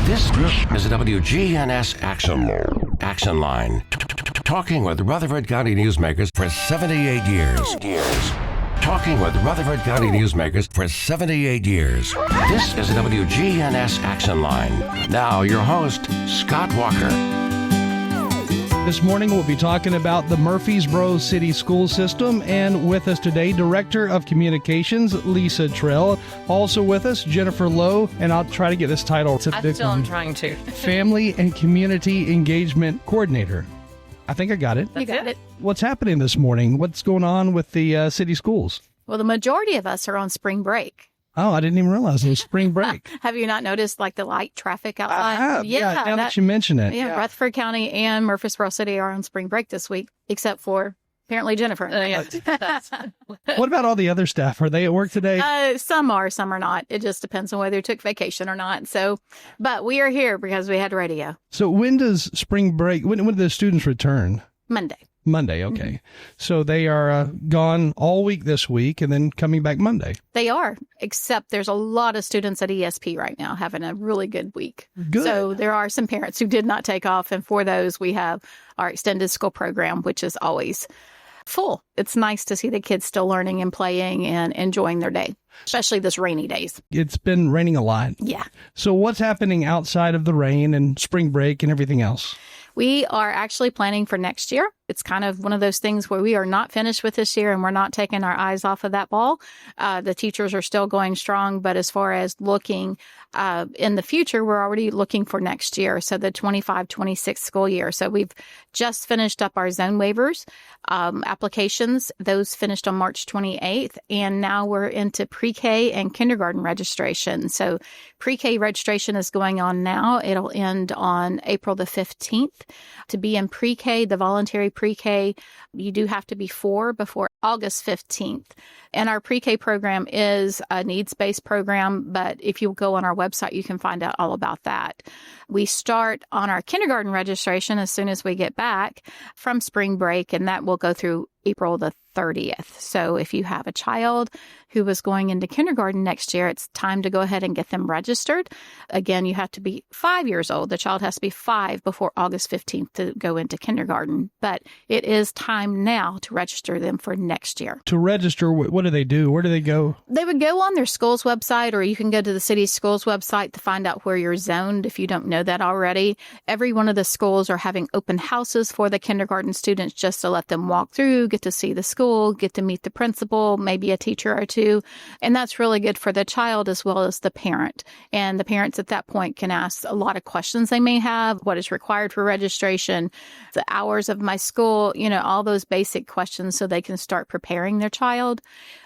This is a WGNS Action Line. Talking with Rutherford County newsmakers for 78 years. Talking with Rutherford County newsmakers for 78 years. This is a WGNS Action Line. Now, your host, Scott Walker. This morning, we'll be talking about the Murfreesboro City School System. And with us today, Director of Communications, Lisa Trell. Also with us, Jennifer Lowe. And I'll try to get this title. I'm trying to. Family and Community Engagement Coordinator. I think I got it. You got it. What's happening this morning? What's going on with the city schools? Well, the majority of us are on spring break. Oh, I didn't even realize it was spring break. Have you not noticed like the light traffic outside? I have. Yeah, now that you mention it. Yeah, Rutherford County and Murfreesboro City are on spring break this week, except for apparently Jennifer. What about all the other staff? Are they at work today? Some are, some are not. It just depends on whether you took vacation or not. So, but we are here because we had radio. So when does spring break, when do the students return? Monday, okay. Mm-hmm. So they are gone all week this week and then coming back Monday. They are, except there's a lot of students at ESP right now having a really good week. Good. So there are some parents who did not take off, and for those we have our extended school program, which is always full. It's nice to see the kids still learning and playing and enjoying their day, especially this rainy days. It's been raining a lot. Yeah. So what's happening outside of the rain and spring break and everything else? We are actually planning for next year. It's kind of one of those things where we are not finished with this year and we're not taking our eyes off of that ball. The teachers are still going strong, but as far as looking in the future, we're already looking for next year. So the 25-26 school year. So we've just finished up our zone waivers applications. Those finished on March 28th. And now we're into pre-K and kindergarten registration. So pre-K registration is going on now. It'll end on April the 15th. To be in pre-K, the voluntary pre-K, you do have to be 4 before August 15th. And our pre-K program is a needs-based program, but if you go on our website, you can find out all about that. We start on our kindergarten registration as soon as we get back from spring break, and that will go through April the 30th. So if you have a child who is going into kindergarten next year, it's time to go ahead and get them registered. Again, you have to be 5 years old. The child has to be 5 before August 15th to go into kindergarten. But it is time now to register them for next year. To register, what do they do? Where do they go? They would go on their school's website, or you can go to the city's school's website to find out where you're zoned if you don't know that already. Every one of the schools are having open houses for the kindergarten students just to let them walk through, get to see the school, get to meet the principal, maybe a teacher or two. And that's really good for the child as well as the parent. And the parents at that point can ask a lot of questions they may have. What is required for registration? The hours of my school, all those basic questions so they can start preparing their child.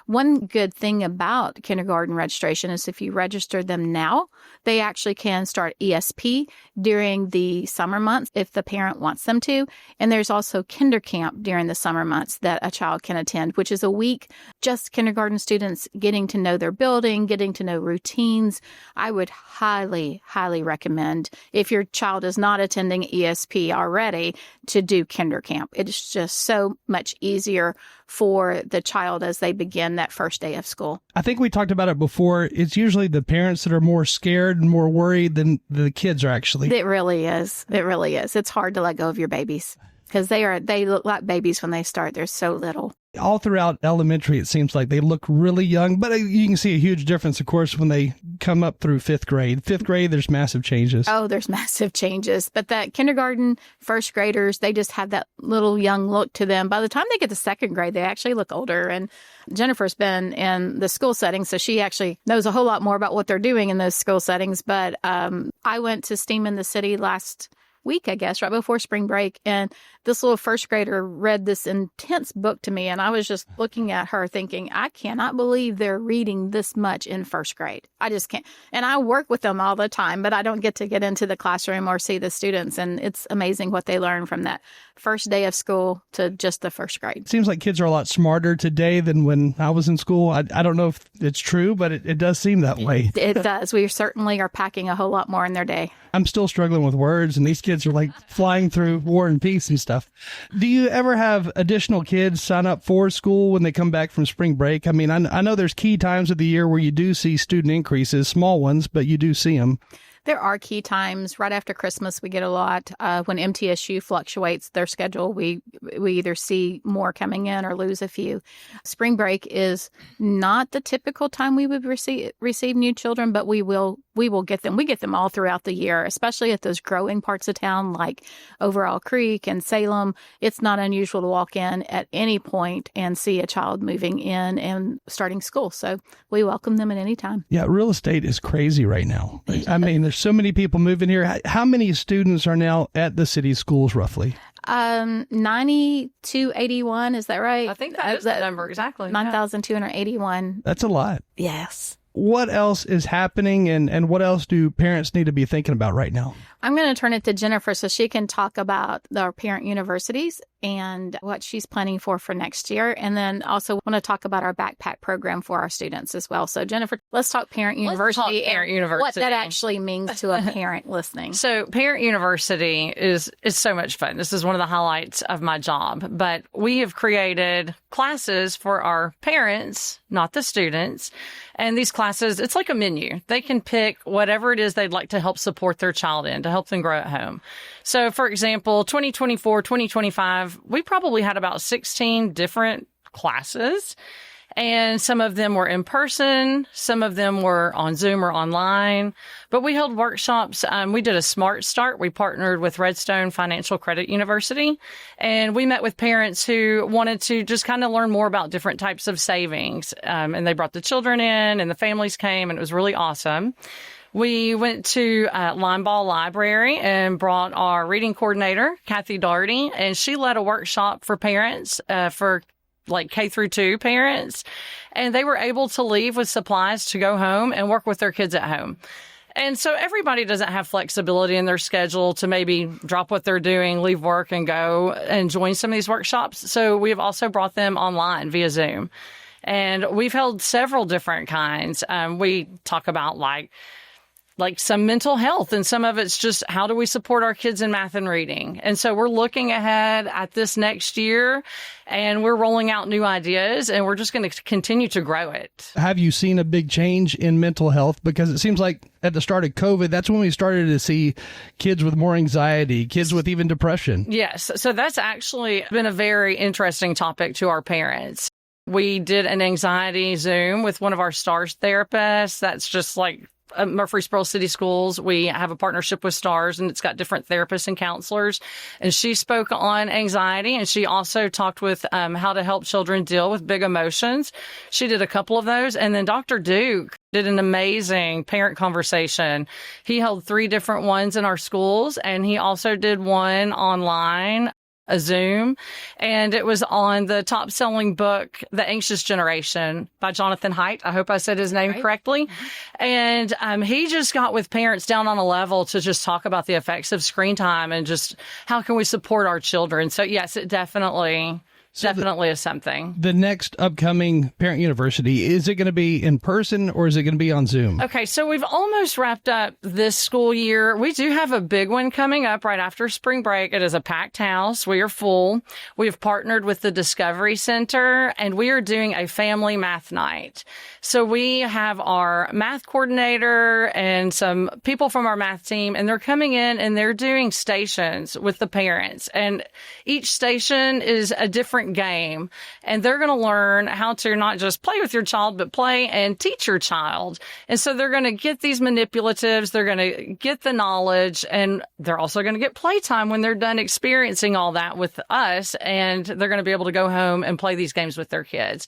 One good thing about kindergarten registration is if you register them now, they actually can start ESP during the summer months if the parent wants them to. And there's also kinder camp during the summer months that a child can attend, which is a week just kindergarten students getting to know their building, getting to know routines. I would highly, highly recommend, if your child is not attending ESP already, to do kinder camp. It's just so much easier for the child as they begin that first day of school. I think we talked about it before. It's usually the parents that are more scared and more worried than the kids are actually. It really is. It really is. It's hard to let go of your babies because they look like babies when they start. They're so little. All throughout elementary, it seems like they look really young, but you can see a huge difference, of course, when they come up through fifth grade. Fifth grade, there's massive changes. Oh, there's massive changes. But that kindergarten, first graders, they just have that little young look to them. By the time they get to second grade, they actually look older. And Jennifer's been in the school setting, so she actually knows a whole lot more about what they're doing in those school settings. But I went to STEAM in the City last week, I guess, right before spring break. And this little first grader read this intense book to me. And I was just looking at her thinking, I cannot believe they're reading this much in first grade. I just can't. And I work with them all the time, but I don't get to get into the classroom or see the students. And it's amazing what they learn from that first day of school to just the first grade. It seems like kids are a lot smarter today than when I was in school. I don't know if it's true, but it does seem that way. It does. We certainly are packing a whole lot more in their day. I'm still struggling with words, and these kids are like flying through War and Peace and stuff. Do you ever have additional kids sign up for school when they come back from spring break? I mean, I know there's key times of the year where you do see student increases, small ones, but you do see them. There are key times right after Christmas. We get a lot when MTSU fluctuates their schedule. We either see more coming in or lose a few. Spring break is not the typical time we would receive new children, but we will get them. We get them all throughout the year, especially at those growing parts of town like Overall Creek and Salem. It's not unusual to walk in at any point and see a child moving in and starting school. So we welcome them at any time. Yeah, real estate is crazy right now. I mean, there's so many people moving here. How many students are now at the city schools roughly? 9,281, is that right? I think that is that number exactly. 9,281. That's a lot. Yes. What else is happening and what else do parents need to be thinking about right now? I'm going to turn it to Jennifer so she can talk about our parent universities and what she's planning for next year. And then also want to talk about our backpack program for our students as well. So Jennifer, let's talk parent university and what that actually means to a parent listening. So parent university is so much fun. This is one of the highlights of my job, but we have created classes for our parents, not the students. And these classes, it's like a menu. They can pick whatever it is they'd like to help support their child in, to help them grow at home. So, for example, 2024, 2025, we probably had about 16 different classes. And some of them were in person. Some of them were on Zoom or online. But we held workshops. We did a Smart Start. We partnered with Redstone Financial Credit University. And we met with parents who wanted to just kind of learn more about different types of savings. And they brought the children in and the families came, and it was really awesome. We went to Limeball Library and brought our reading coordinator, Kathy Daugherty, and she led a workshop for parents for like K through 2 parents. And they were able to leave with supplies to go home and work with their kids at home. And so everybody doesn't have flexibility in their schedule to maybe drop what they're doing, leave work and go and join some of these workshops. So we've also brought them online via Zoom. And we've held several different kinds. We talk about like some mental health, and some of it's just how do we support our kids in math and reading. And so we're looking ahead at this next year, and we're rolling out new ideas, and we're just going to continue to grow it. Have you seen a big change in mental health? Because it seems like at the start of COVID, that's when we started to see kids with more anxiety, kids with even depression. Yes. So that's actually been a very interesting topic to our parents. We did an anxiety Zoom with one of our STARS therapists. That's just like Murfreesboro City Schools. We have a partnership with STARS, and it's got different therapists and counselors. And she spoke on anxiety, and she also talked with how to help children deal with big emotions. She did a couple of those. And then Dr. Duke did an amazing parent conversation. He held 3 different ones in our schools, and he also did one online, a Zoom, and it was on the top-selling book, The Anxious Generation by Jonathan Haidt. I hope I said his name correctly. Mm-hmm. And he just got with parents down on a level to just talk about the effects of screen time and just how can we support our children. So, yes, it definitely is something. The next upcoming parent university, is it going to be in person or is it going to be on Zoom? Okay, so we've almost wrapped up this school year. We do have a big one coming up right after spring break. It is a packed house. We are full. We have partnered with the Discovery Center, and we are doing a family math night. So we have our math coordinator and some people from our math team, and they're coming in and they're doing stations with the parents. And each station is a different game, and they're going to learn how to not just play with your child, but play and teach your child. And so they're going to get these manipulatives, they're going to get the knowledge, and they're also going to get playtime when they're done experiencing all that with us, and they're going to be able to go home and play these games with their kids.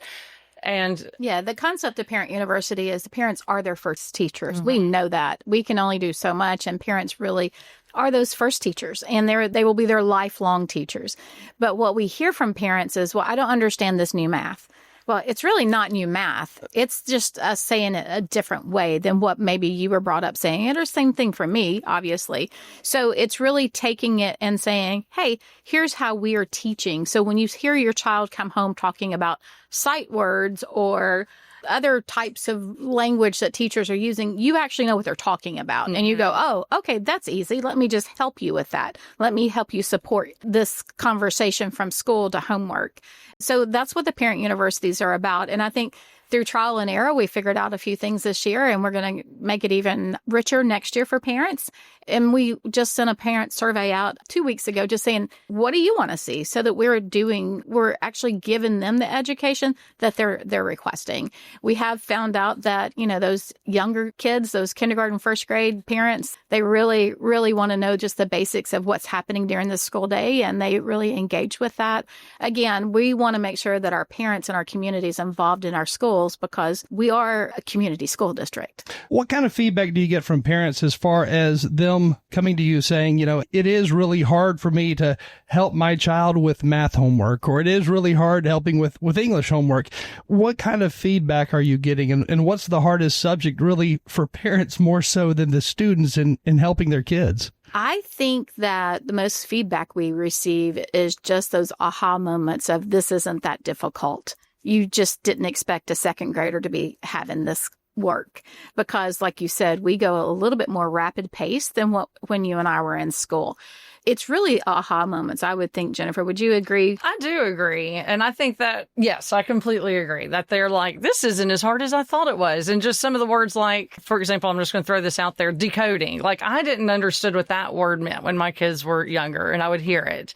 And yeah, the concept of parent university is the parents are their first teachers. Mm-hmm. We know that. We can only do so much, and parents really are those first teachers, and they will be their lifelong teachers. But what we hear from parents is, well, I don't understand this new math. Well, it's really not new math. It's just us saying it a different way than what maybe you were brought up saying it, or same thing for me, obviously. So it's really taking it and saying, hey, here's how we are teaching. So when you hear your child come home talking about sight words or other types of language that teachers are using, you actually know what they're talking about. Mm-hmm. And you go, oh, okay, that's easy. Let me just help you with that. Let me help you support this conversation from school to homework. So that's what the parent universities are about. And I think through trial and error, we figured out a few things this year, and we're going to make it even richer next year for parents. And we just sent a parent survey out 2 weeks ago just saying, what do you want to see? So that we're actually giving them the education that they're requesting. We have found out that, those younger kids, those kindergarten, first grade parents, they really, really want to know just the basics of what's happening during the school day, and they really engage with that. Again, we want to make sure that our parents and our communities involved in our schools because we are a community school district. What kind of feedback do you get from parents as far as them coming to you saying, it is really hard for me to help my child with math homework, or it is really hard helping with English homework? What kind of feedback are you getting? And what's the hardest subject really for parents more so than the students in helping their kids? I think that the most feedback we receive is just those aha moments of this isn't that difficult. You just didn't expect a second grader to be having this work because, like you said, we go a little bit more rapid pace than when you and I were in school. It's really aha moments, I would think. Jennifer, would you agree? I do agree. And I think that, yes, I completely agree that they're like, this isn't as hard as I thought it was. And just some of the words like, for example, I'm just going to throw this out there, decoding. Like, I didn't understand what that word meant when my kids were younger and I would hear it.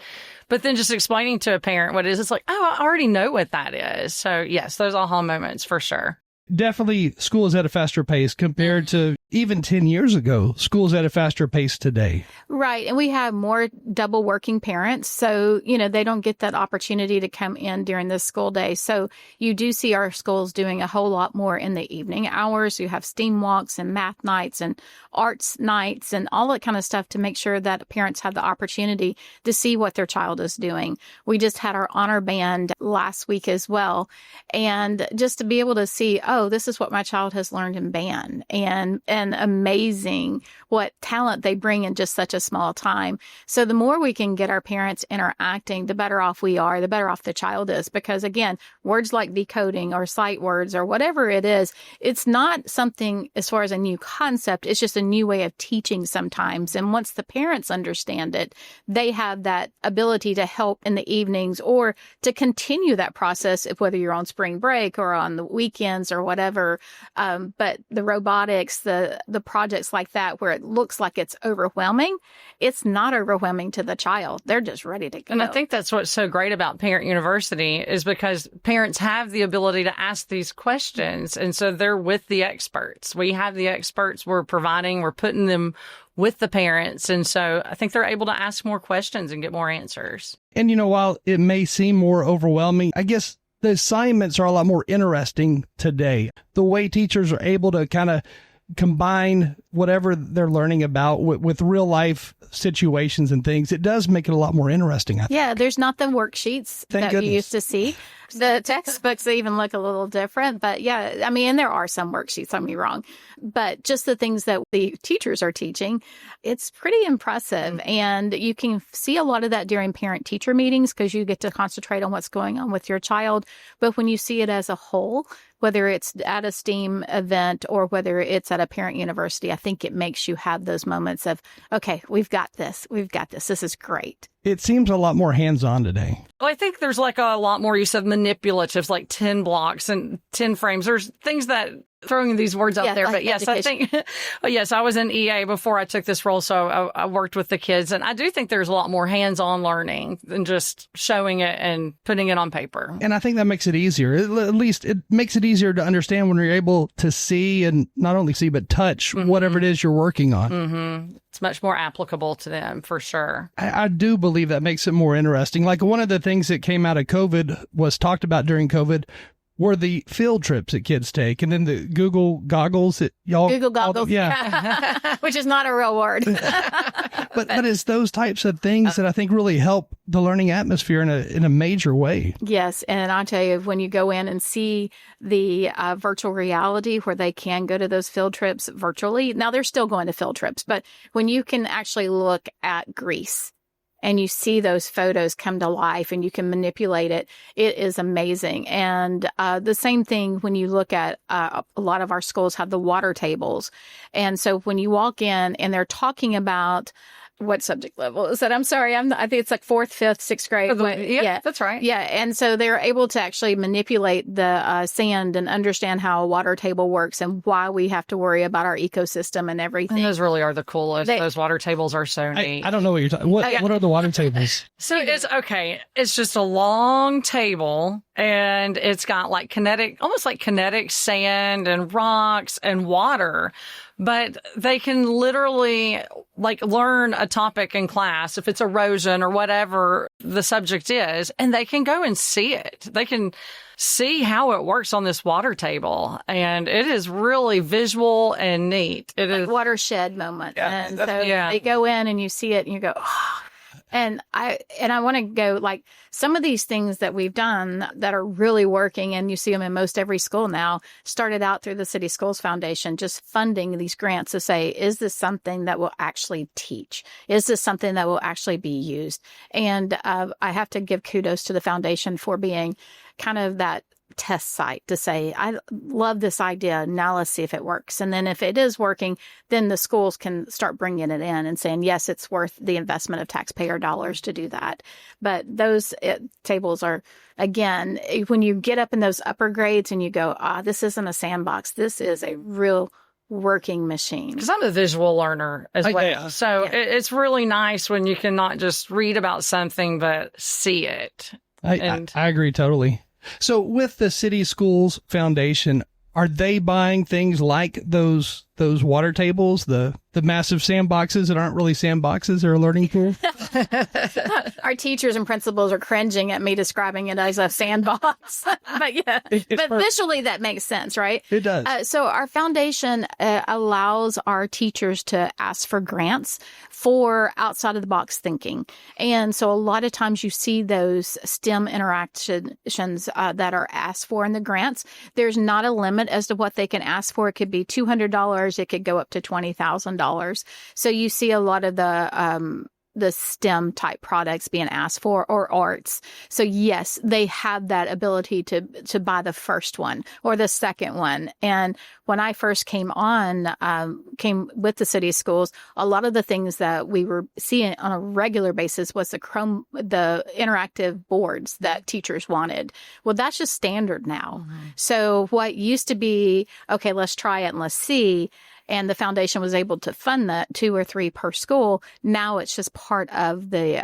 But then just explaining to a parent what it is, it's like, oh, I already know what that is. So, yes, those aha moments for sure. Definitely school is at a faster pace compared to even 10 years ago. School's at a faster pace today. Right. And we have more double working parents. So, they don't get that opportunity to come in during the school day. So you do see our schools doing a whole lot more in the evening hours. You have STEAM walks and math nights and arts nights and all that kind of stuff to make sure that parents have the opportunity to see what their child is doing. We just had our honor band last week as well. And just to be able to see, oh, this is what my child has learned in band, and amazing what talent they bring in just such a small time. So the more we can get our parents interacting, the better off we are, the better off the child is. Because again, words like decoding or sight words or whatever it is, it's not something as far as a new concept. It's just a new way of teaching sometimes. And once the parents understand it, they have that ability to help in the evenings or to continue that process, whether you're on spring break or on the weekends or whatever. But the robotics, the projects like that, where it looks like it's overwhelming, it's not overwhelming to the child. They're just ready to go. And I think that's what's so great about Parent University is because parents have the ability to ask these questions. And so they're with the experts. We have the experts we're putting them with the parents. And so I think they're able to ask more questions and get more answers. And, while it may seem more overwhelming, I guess the assignments are a lot more interesting today. The way teachers are able to kind of combine whatever they're learning about with real life situations and things, it does make it a lot more interesting. Yeah, there's not the worksheets that you used to see. The textbooks even look a little different, but yeah, I mean, and there are some worksheets, don't get me wrong, but just the things that the teachers are teaching, it's pretty impressive. And you can see a lot of that during parent-teacher meetings because you get to concentrate on what's going on with your child. But when you see it as a whole, whether it's at a STEAM event or whether it's at a parent university, I think it makes you have those moments of, okay, we've got this. This is great. It seems a lot more hands-on today. Well, I think there's like a lot more use of manipulatives, like 10 blocks and 10 frames. There's things that throwing these words out there. But yes, education. I think, yes, I was in EA before I took this role. So I worked with the kids, and I do think there's a lot more hands-on learning than just showing it and putting it on paper. And I think that makes it easier. At least it makes it easier to understand when you're able to see and not only see, but touch whatever it is you're working on. Mm-hmm. It's much more applicable to them for sure. I do believe that makes it more interesting. Like one of the things that came out of COVID was talked about during COVID were the field trips that kids take, and then the Google goggles that y'all... Google goggles. Yeah. Which is not a real word. but it's those types of things that I think really help the learning atmosphere in a major way. Yes. And I'll tell you, when you go in and see the virtual reality where they can go to those field trips virtually, now they're still going to field trips, but when you can actually look at Greece, and you see those photos come to life and you can manipulate it, it is amazing. And the same thing when you look at a lot of our schools have the water tables. And so when you walk in and they're talking about what subject level is that? I'm sorry. I think it's like 4th, 5th, 6th grade. Yeah, that's right. Yeah. And so they're able to actually manipulate the sand and understand how a water table works and why we have to worry about our ecosystem and everything. And those really are the coolest. Those water tables are so neat. I don't know what you're talking. What are the water tables? So it's okay. It's just a long table, and it's got like almost like kinetic sand and rocks and water. But they can literally like learn a topic in class, if it's erosion or whatever the subject is, and they can go and see it. They can see how it works on this water table. And it is really visual and neat. It is watershed moment. Yeah, and so they go in and you see it and you go, oh. And I want to go like some of these things that we've done that are really working, and you see them in most every school now, started out through the City Schools Foundation, just funding these grants to say, is this something that will actually teach? Is this something that will actually be used? And I have to give kudos to the foundation for being kind of that test site to say, I love this idea. Now let's see if it works. And then if it is working, then the schools can start bringing it in and saying, yes, it's worth the investment of taxpayer dollars to do that. But those tables are, again, when you get up in those upper grades and you go, this isn't a sandbox. This is a real working machine. Because I'm a visual learner as well. Yeah. So it's really nice when you can not just read about something, but see it. I agree totally. So with the City Schools Foundation, are they buying things like those water tables, the massive sandboxes that aren't really sandboxes, they're a learning tool? Our teachers and principals are cringing at me describing it as a sandbox. But yeah, but visually that makes sense, right? It does. So our foundation allows our teachers to ask for grants for outside of the box thinking. And so a lot of times you see those STEM interactions that are asked for in the grants. There's not a limit as to what they can ask for. It could be $200. It could go up to $20,000. So you see a lot of the STEM type products being asked for, or arts. So yes, they have that ability to buy the first one or the second one. And when I first came with the city schools, a lot of the things that we were seeing on a regular basis was the interactive boards that teachers wanted. Well, that's just standard now. Mm-hmm. So what used to be, okay, let's try it and let's see, and the foundation was able to fund that 2 or 3 per school. Now it's just part of the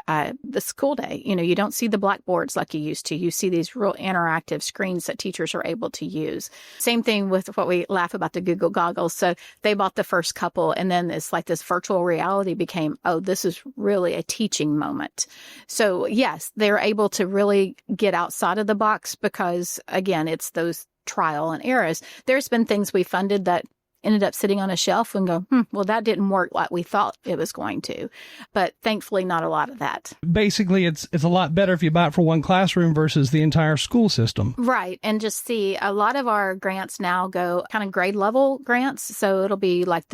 school day. You know, you don't see the blackboards like you used to. You see these real interactive screens that teachers are able to use. Same thing with what we laugh about, the Google goggles. So they bought the first couple, and then it's like this virtual reality became, oh, this is really a teaching moment. So yes, they're able to really get outside of the box because, again, it's those trial and errors. There's been things we funded that ended up sitting on a shelf and go, well, that didn't work like we thought it was going to. But thankfully, not a lot of that. Basically, it's a lot better if you buy it for one classroom versus the entire school system. Right. And just see, a lot of our grants now go kind of grade level grants. So it'll be like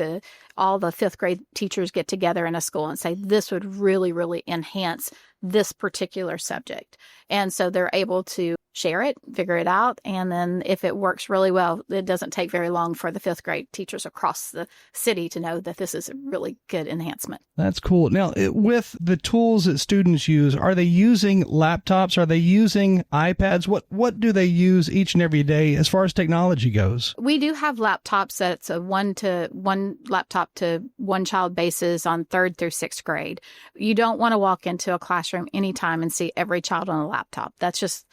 all the 5th grade teachers get together in a school and say, this would really, really enhance this particular subject. And so they're able to share it, figure it out. And then if it works really well, it doesn't take very long for the 5th grade teachers across the city to know that this is a really good enhancement. That's cool. Now, with the tools that students use, are they using laptops? Are they using iPads? What do they use each and every day as far as technology goes? We do have laptops that's a one laptop to one child basis on 3rd through 6th grade. You don't want to walk into a classroom anytime and see every child on a laptop. That's just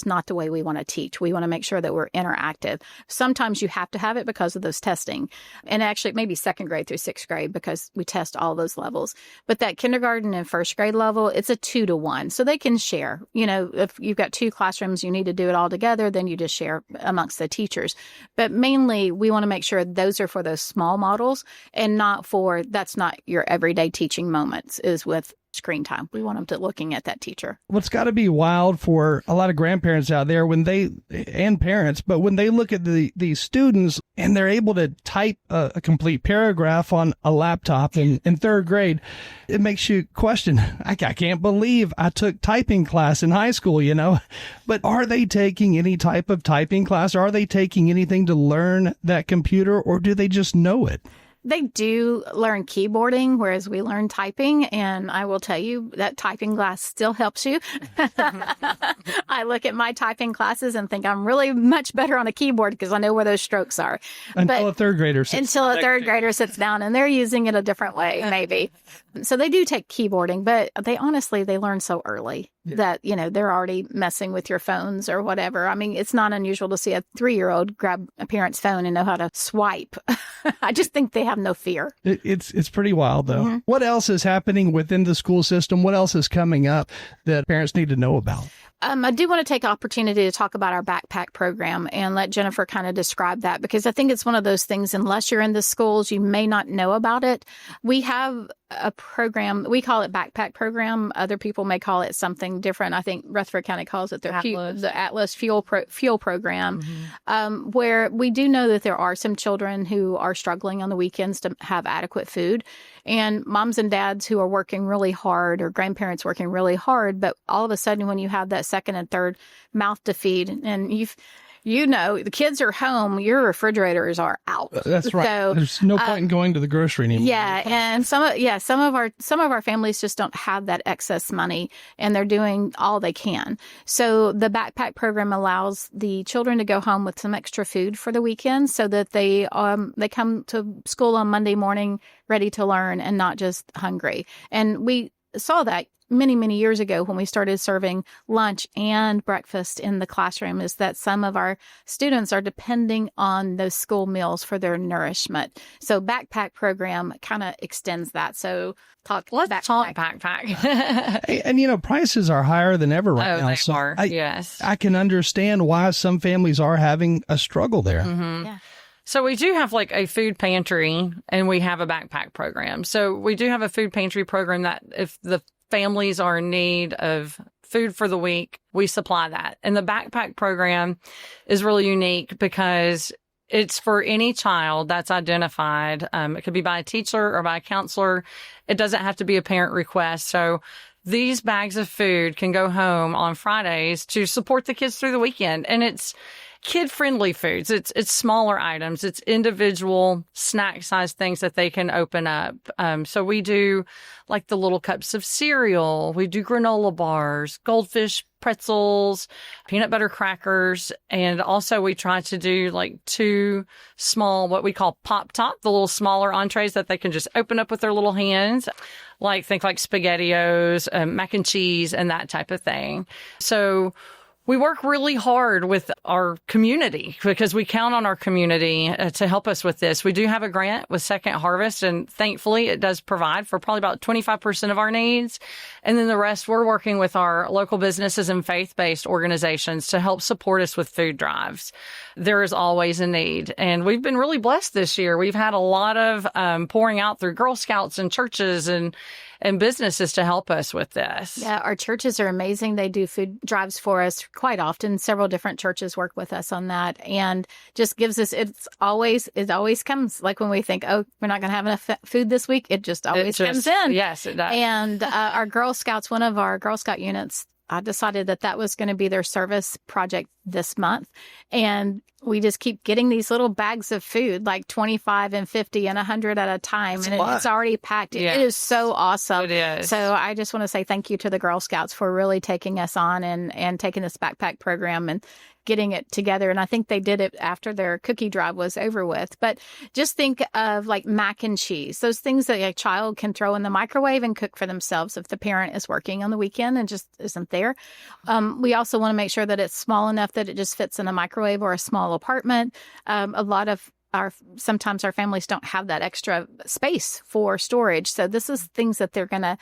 not the way we want to teach. We want to make sure that we're interactive. Sometimes you have to have it because of those testing. And actually, maybe 2nd grade through 6th grade because we test all those levels. But that kindergarten and 1st grade level, it's a 2-to-1. So they can share. You know, if you've got 2 classrooms, you need to do it all together, then you just share amongst the teachers. But mainly, we want to make sure those are for those small models and that's not your everyday teaching moments, is with screen time. We want them to looking at that teacher. What's got to be wild for a lot of grandparents out there and parents, but when they look at these students and they're able to type a complete paragraph on a laptop in 3rd grade, it makes you question, I can't believe I took typing class in high school, you know, but are they taking any type of typing class? Are they taking anything to learn that computer, or do they just know it? They do learn keyboarding, whereas we learn typing. And I will tell you that typing class still helps you. I look at my typing classes and think I'm really much better on a keyboard because I know where those strokes are. Until a third grader sits down and they're using it a different way, maybe. So they do take keyboarding, but they learn so early that, they're already messing with your phones or whatever. I mean, it's not unusual to see a 3-year-old grab a parent's phone and know how to swipe. I just think they have no fear. It's pretty wild, though. Mm-hmm. What else is happening within the school system? What else is coming up that parents need to know about? I do want to take opportunity to talk about our backpack program and let Jennifer kind of describe that, because I think it's one of those things, unless you're in the schools, you may not know about it. We have a program, we call it backpack program. Other people may call it something different. I think Rutherford County calls it the Atlas Fuel Program, where we do know that there are some children who are struggling on the weekends to have adequate food, and moms and dads who are working really hard, or grandparents working really hard. But all of a sudden, when you have that second and third mouth to feed, and the kids are home, your refrigerators are out. That's right. So, there's no point in going to the grocery anymore. Yeah, and some of our families just don't have that excess money, and they're doing all they can. So the backpack program allows the children to go home with some extra food for the weekend, so that they come to school on Monday morning ready to learn and not just hungry. And we saw that many, many years ago when we started serving lunch and breakfast in the classroom, is that some of our students are depending on those school meals for their nourishment. So backpack program kind of extends that. So let's talk backpack. And prices are higher than ever right now. They are. Yes. I can understand why some families are having a struggle there. Mm-hmm. Yeah. So we do have a food pantry, and we have a backpack program. So we do have a food pantry program that if the families are in need of food for the week, we supply that. And the backpack program is really unique because it's for any child that's identified. It could be by a teacher or by a counselor. It doesn't have to be a parent request. So these bags of food can go home on Fridays to support the kids through the weekend. And it's kid-friendly foods. It's smaller items. It's individual snack-sized things that they can open up. So we do the little cups of cereal. We do granola bars, goldfish pretzels, peanut butter crackers. And also we try to do 2 small, what we call pop top, the little smaller entrees that they can just open up with their little hands. Think SpaghettiOs, mac and cheese, and that type of thing. So we work really hard with our community because we count on our community to help us with this. We do have a grant with Second Harvest, and thankfully it does provide for probably about 25% of our needs. And then the rest, we're working with our local businesses and faith-based organizations to help support us with food drives. There is always a need. And we've been really blessed this year. We've had a lot of pouring out through Girl Scouts and churches and businesses to help us with this. Yeah, our churches are amazing. They do food drives for us quite often. Several different churches work with us on that, and just gives us, it always comes when we think, oh, we're not going to have enough food this week. It just always comes in. Yes, it does. And our Girl Scouts, one of our Girl Scout units, I decided that was going to be their service project this month. And we just keep getting these little bags of food, 25 and 50 and 100 at a time. And it's already packed. Yes. It is so awesome. It is. So I just want to say thank you to the Girl Scouts for really taking us on and taking this backpack program and getting it together. And I think they did it after their cookie drive was over with. But just think of mac and cheese, those things that a child can throw in the microwave and cook for themselves if the parent is working on the weekend and just isn't there. We also want to make sure that it's small enough that it just fits in a microwave or a small apartment. Sometimes our families don't have that extra space for storage. So this is things that they're going to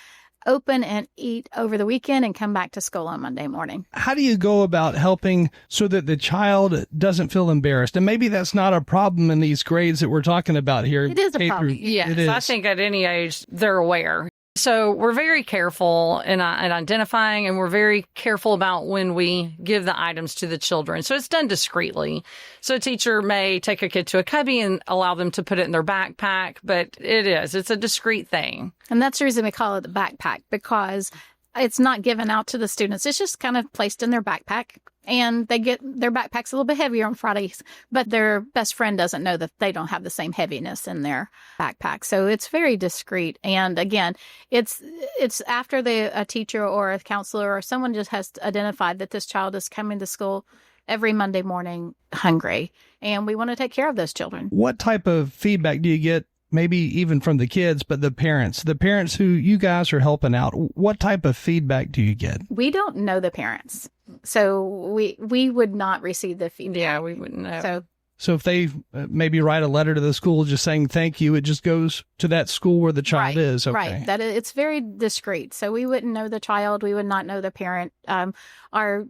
open and eat over the weekend and come back to school on Monday morning. How do you go about helping so that the child doesn't feel embarrassed? And maybe that's not a problem in these grades that we're talking about here. It is a problem. Yes, I think at any age they're aware. So we're very careful in identifying, and we're very careful about when we give the items to the children. So it's done discreetly. So a teacher may take a kid to a cubby and allow them to put it in their backpack, but it's a discreet thing. And that's the reason we call it the backpack, because it's not given out to the students. It's just kind of placed in their backpack. And they get their backpacks a little bit heavier on Fridays, but their best friend doesn't know that they don't have the same heaviness in their backpack. So it's very discreet. And again, it's after a teacher or a counselor or someone just has identified that this child is coming to school every Monday morning hungry, and we want to take care of those children. What type of feedback do you get, maybe even from the kids, but the parents who you guys are helping out? What type of feedback do you get? We don't know the parents, so we would not receive the feedback. Yeah, we wouldn't know. So if they maybe write a letter to the school just saying thank you, it just goes to that school where the child is. Okay. Right. It's very discreet. So we wouldn't know the child. We would not know the parent. Our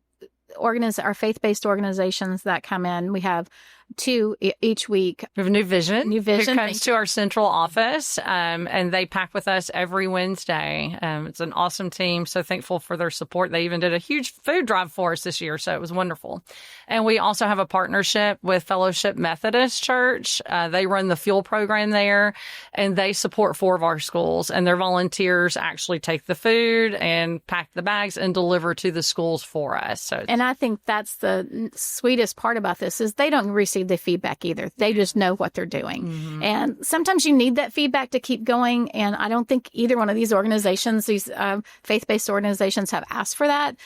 faith-based organizations that come in, we have 2 each week. We have New Vision. Who comes to our central office, and they pack with us every Wednesday. It's an awesome team. So thankful for their support. They even did a huge food drive for us this year, so it was wonderful. And we also have a partnership with Fellowship Methodist Church. They run the fuel program there, and they support 4 of our schools. And their volunteers actually take the food and pack the bags and deliver to the schools for us. And I think that's the sweetest part about this is they don't receive the feedback either. They just know what they're doing. Mm-hmm. And sometimes you need that feedback to keep going. And I don't think either one of these organizations, these faith-based organizations, have asked for that.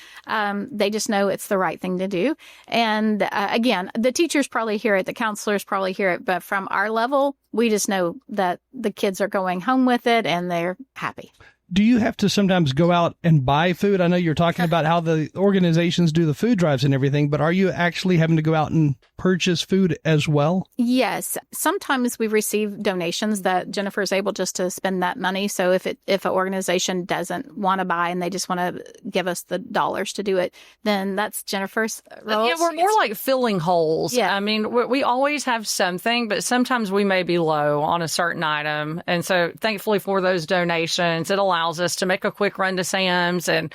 They just know it's the right thing to do. And again, the teachers probably hear it, the counselors probably hear it, but from our level, we just know that the kids are going home with it and they're happy. Do you have to sometimes go out and buy food? I know you're talking about how the organizations do the food drives and everything, but are you actually having to go out and purchase food as well? Yes. Sometimes we receive donations that Jennifer is able just to spend that money. So if an organization doesn't want to buy and they just want to give us the dollars to do it, then that's Jennifer's role. Yeah, we're more like filling holes. Yeah. I mean, we always have something, but sometimes we may be low on a certain item. And so thankfully for those donations, it allows us to make a quick run to Sam's and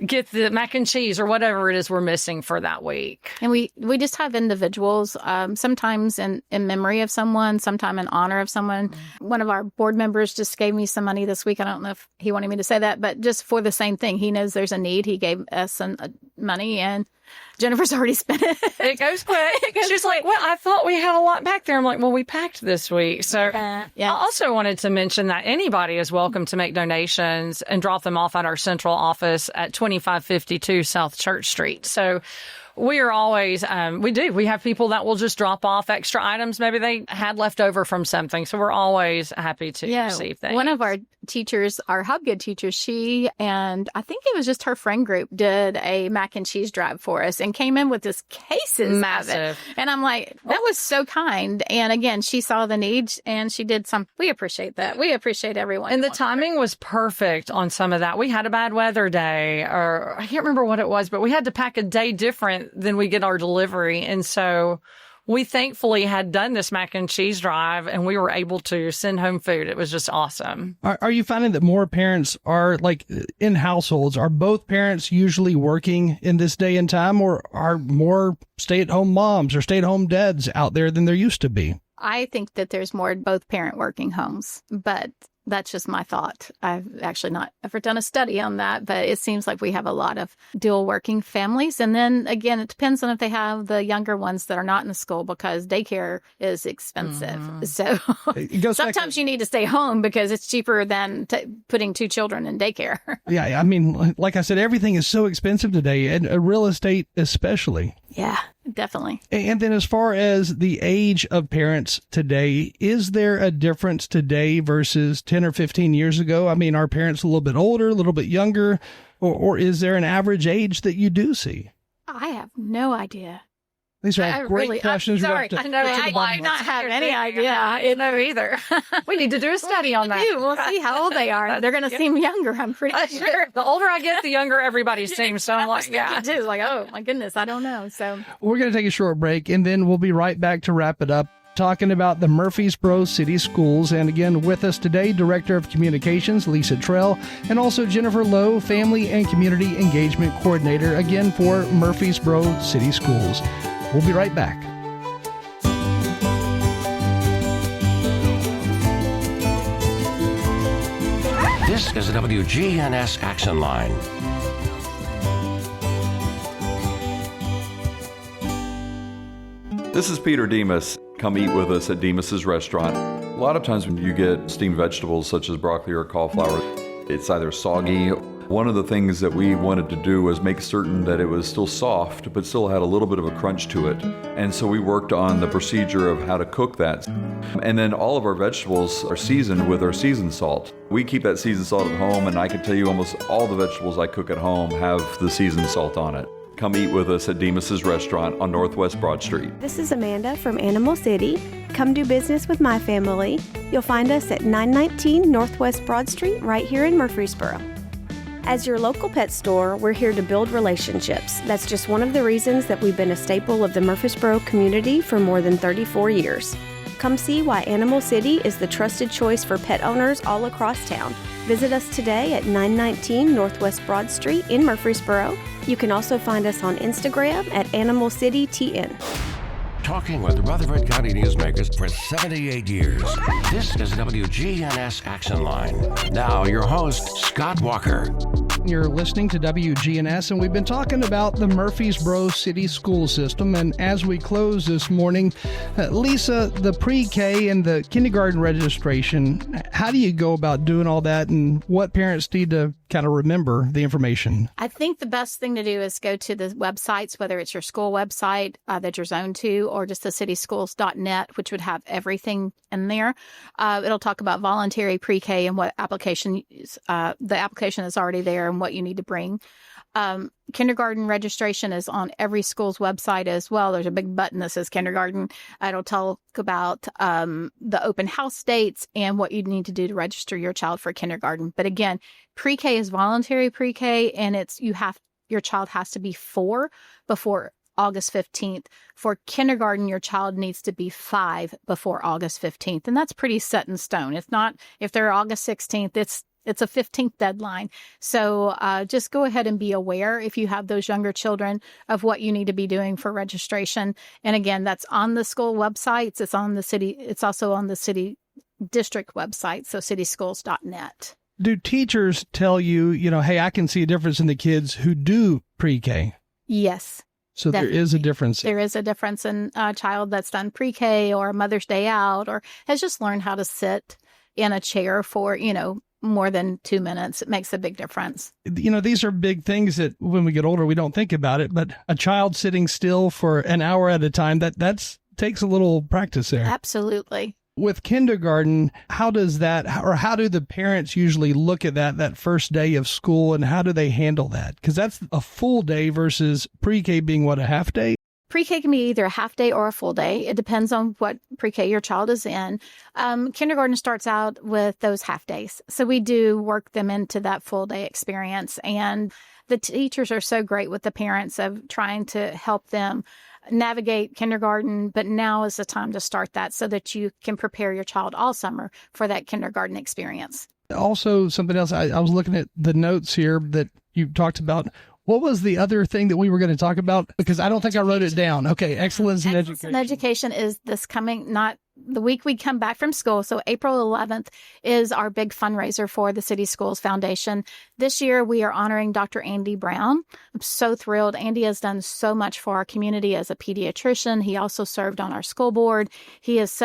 get the mac and cheese or whatever it is we're missing for that week. And we just have individuals, sometimes in memory of someone, sometime in honor of someone. Mm-hmm. One of our board members just gave me some money this week. I don't know if he wanted me to say that, but just for the same thing. He knows there's a need. He gave us some money, and Jennifer's already spent it. It goes quick. She's like, well, I thought we had a lot back there. I'm like, well, we packed this week. So I also wanted to mention that anybody is welcome to make donations and drop them off at our central office at 2552 South Church Street. So we are always, we have people that will just drop off extra items. Maybe they had left over from something. So we're always happy to receive things. One of our teachers, our Hubgood teacher, she and I think it was just her friend group did a mac and cheese drive for us and came in with this cases massive of it. And I'm like, that was so kind. And again, she saw the need and she did some. We appreciate that. We appreciate everyone. And the timing was perfect on some of that. We had a bad weather day, or I can't remember what it was, but we had to pack a day different than we get our delivery. And so we thankfully had done this mac and cheese drive and we were able to send home food. It was just awesome. Are you finding that more parents are like in households? Are both parents usually working in this day and time, or are more stay-at-home moms or stay-at-home dads out there than there used to be? I think that there's more both parent working homes, but that's just my thought. I've actually not ever done a study on that, but it seems like we have a lot of dual working families. And then again, it depends on if they have the younger ones that are not in the school because daycare is expensive. So sometimes you need to stay home because it's cheaper than putting 2 children in daycare. Yeah. I mean, like I said, everything is so expensive today, and real estate especially. Yeah, definitely. And then as far as the age of parents today, is there a difference today versus 10 or 15 years ago? I mean, are parents a little bit older, a little bit younger, or is there an average age that you do see? I have no idea. These are great questions. I know. I not have any idea. I don't know either. We need to do a study on that. We'll see how old they are. They're going to seem younger, I'm pretty sure. The older I get, the younger everybody seems. So I'm like, yeah. Too. Like, oh, my goodness, I don't know. So we're going to take a short break, and then we'll be right back to wrap it up, talking about the Murfreesboro City Schools. And again, with us today, Director of Communications, Lisa Trell, and also Jennifer Lowe, Family and Community Engagement Coordinator, again for Murfreesboro City Schools. We'll be right back. This is the WGNS Action Line. This is Peter Demas. Come eat with us at Demas's restaurant. A lot of times when you get steamed vegetables such as broccoli or cauliflower, it's either soggy. One of the things that we wanted to do was make certain that it was still soft, but still had a little bit of a crunch to it. And so we worked on the procedure of how to cook that. And then all of our vegetables are seasoned with our seasoned salt. We keep that seasoned salt at home, and I can tell you almost all the vegetables I cook at home have the seasoned salt on it. Come eat with us at Demas's restaurant on Northwest Broad Street. This is Amanda from Animal City. Come do business with my family. You'll find us at 919 Northwest Broad Street right here in Murfreesboro. As your local pet store, we're here to build relationships. That's just one of the reasons that we've been a staple of the Murfreesboro community for more than 34 years. Come see why Animal City is the trusted choice for pet owners all across town. Visit us today at 919 Northwest Broad Street in Murfreesboro. You can also find us on Instagram at Animal City TN. Talking with Rutherford County newsmakers for 78 years. This is WGNS Action Line. Now, your host, Scott Walker. You're listening to WGNS, and we've been talking about the Murfreesboro City School System. And as we close this morning, Lisa, the pre-K and the kindergarten registration, how do you go about doing all that, and what parents need to kind of remember the information? I think the best thing to do is go to the websites, whether it's your school website that you're zoned to or just the cityschools.net, which would have everything in there. It'll talk about voluntary pre-K and what application, the application is already there and what you need to bring. Kindergarten registration is on every school's website as well. There's a big button that says kindergarten. It'll talk about the open house dates and what you need to do to register your child for kindergarten. But again, pre-K is voluntary pre-K, and your child has to be 4 before August 15th. For kindergarten, your child needs to be 5 before August 15th. And that's pretty set in stone. It's not, if they're August 16th, it's a 15th deadline. So just go ahead and be aware, if you have those younger children, of what you need to be doing for registration. And again, that's on the school websites. It's also on the city district website, so cityschools.net. Do teachers tell you, hey, I can see a difference in the kids who do pre-K? Yes. So definitely. There is a difference. There is a difference in a child that's done pre-K or Mother's Day out or has just learned how to sit in a chair for, more than 2 minutes. It makes a big difference. These are big things that when we get older, we don't think about it. But a child sitting still for an hour at a time, that takes a little practice there. Absolutely. With kindergarten, how do the parents usually look at that first day of school, and how do they handle that? Because that's a full day versus pre-K being a half day? Pre-K can be either a half day or a full day. It depends on what pre-K your child is in. Kindergarten starts out with those half days. So we do work them into that full day experience. And the teachers are so great with the parents of trying to help them navigate kindergarten, but now is the time to start that so that you can prepare your child all summer for that kindergarten experience. Also, something else, I was looking at the notes here that you talked about. What was the other thing that we were going to talk about? Because I don't think I wrote it down. Okay, excellence in education. Excellence in education is this coming, not the week we come back from school. So April 11th is our big fundraiser for the City Schools Foundation. This year, we are honoring Dr. Andy Brown. I'm so thrilled. Andy has done so much for our community as a pediatrician. He also served on our school board. He is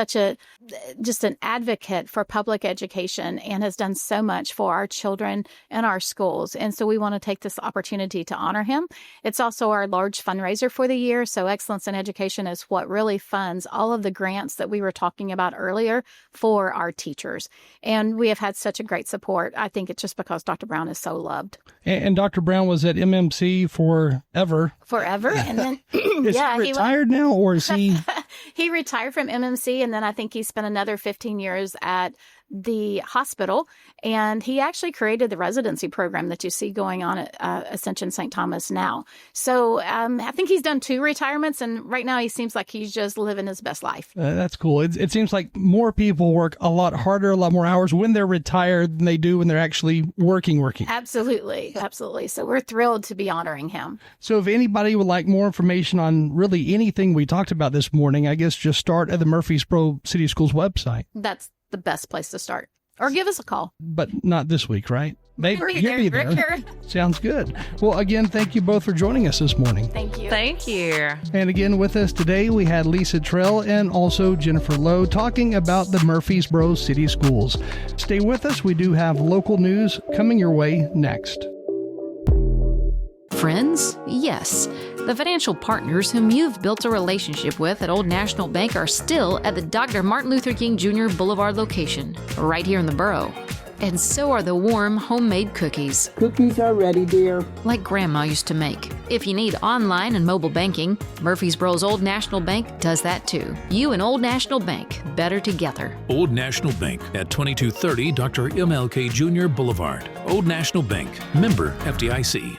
just an advocate for public education and has done so much for our children and our schools. And so we want to take this opportunity to honor him. It's also our large fundraiser for the year. So Excellence in Education is what really funds all of the grants that we were talking about earlier for our teachers. And we have had such a great support. I think it's just because Dr. Brown is so loved. And Dr. Brown was at MMC forever. And then, is he retired now, or is he? He retired from MMC, and then I think he spent another 15 years at the hospital, and he actually created the residency program that you see going on at Ascension St. Thomas now. So I think he's done 2 retirements, and right now he seems like he's just living his best life. That's cool. It seems like more people work a lot harder, a lot more hours when they're retired than they do when they're actually working. Absolutely. So we're thrilled to be honoring him. So if anybody would like more information on really anything we talked about this morning, I guess just start at the Murfreesboro City Schools website. That's the best place to start. or give us a call. But not this week, right? We're You'll be there. here. Sounds good. Well, again, thank you both for joining us this morning. Thank you. Thank you. And again, with us today, we had Lisa Trell and also Jennifer Lowe talking about the Murfreesboro City Schools. Stay with us. We do have local news coming your way next. Friends? Yes. The financial partners whom you've built a relationship with at Old National Bank are still at the Dr. Martin Luther King Jr. Boulevard location, right here in the borough. And so are the warm, homemade cookies. Cookies are ready, dear. Like Grandma used to make. If you need online and mobile banking, Murfreesboro's Old National Bank does that too. You and Old National Bank, better together. Old National Bank at 2230 Dr. MLK Jr. Boulevard. Old National Bank, member FDIC.